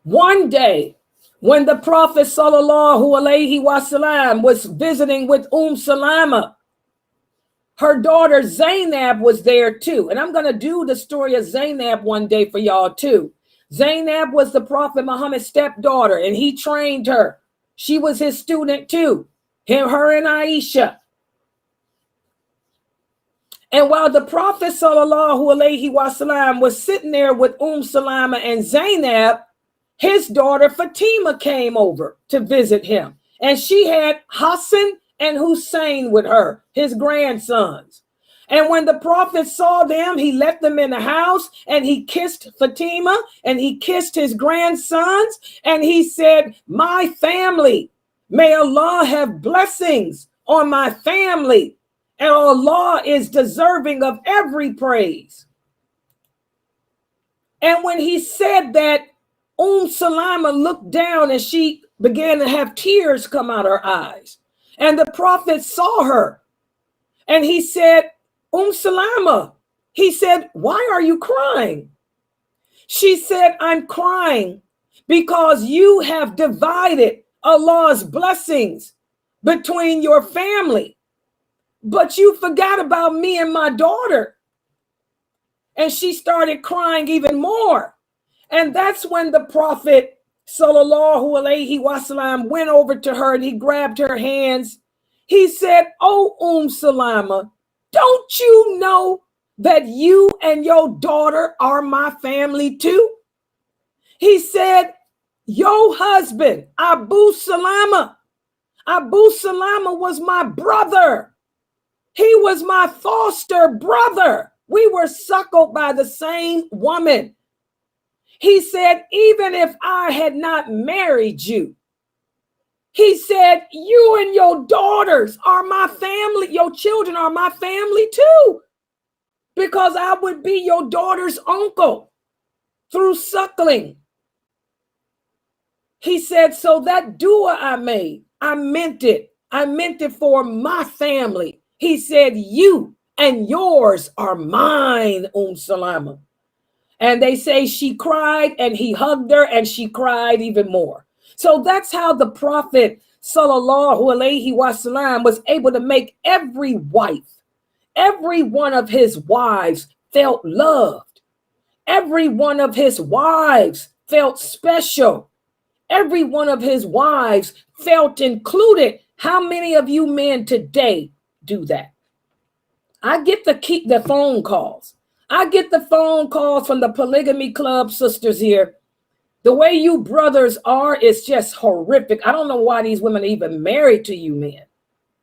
One day, when the Prophet sallallahu alaihi wasallam was visiting with Salamah, her daughter Zainab was there too. And I'm going to do the story of Zainab one day for y'all too. Zainab was the Prophet Muhammad's stepdaughter, and he trained her. She was his student too, her and Aisha. And while the Prophet sallallahu alaihi wasallam was sitting there with Salamah and Zainab, his daughter Fatima came over to visit him. And she had Hassan and Hussein with her, his grandsons. And when the Prophet saw them, he let them in the house and he kissed Fatima and he kissed his grandsons. And he said, my family, may Allah have blessings on my family. And Allah is deserving of every praise. And when he said that, Salamah looked down and she began to have tears come out her eyes. And the Prophet saw her and he said, Salamah, he said, why are you crying? She said, I'm crying because you have divided Allah's blessings between your family, but you forgot about me and my daughter. And she started crying even more. And that's when the Prophet sallallahu alaihi wasallam went over to her and he grabbed her hands. He said, oh, Salamah, don't you know that you and your daughter are my family too? He said, your husband, Abu Salamah was my brother. He was my foster brother. We were suckled by the same woman. He said, even if I had not married you, he said, you and your daughters are my family. Your children are my family too, because I would be your daughter's uncle through suckling. He said, so that dua I made, I meant it. I meant it for my family. He said, you and yours are mine, Salamah. And they say she cried and he hugged her and she cried even more. So that's how the Prophet sallallahu alaihi wasallam was able to make every wife, every one of his wives felt loved. Every one of his wives felt special. Every one of his wives felt included. How many of you men today do that? I get the phone calls. I get the phone calls from the polygamy club sisters here. The way you brothers are is just horrific. I don't know why these women are even married to you men,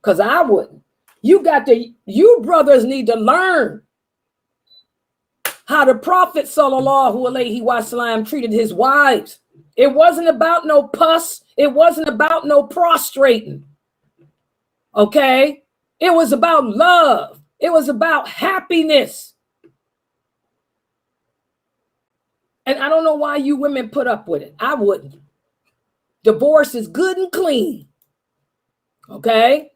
because I wouldn't. You brothers need to learn how the Prophet sallallahu alaihi wasallam treated his wives. It wasn't about no pus. It wasn't about no prostrating. Okay? It was about love. It was about happiness. And I don't know why you women put up with it. I wouldn't. Divorce is good and clean. Okay?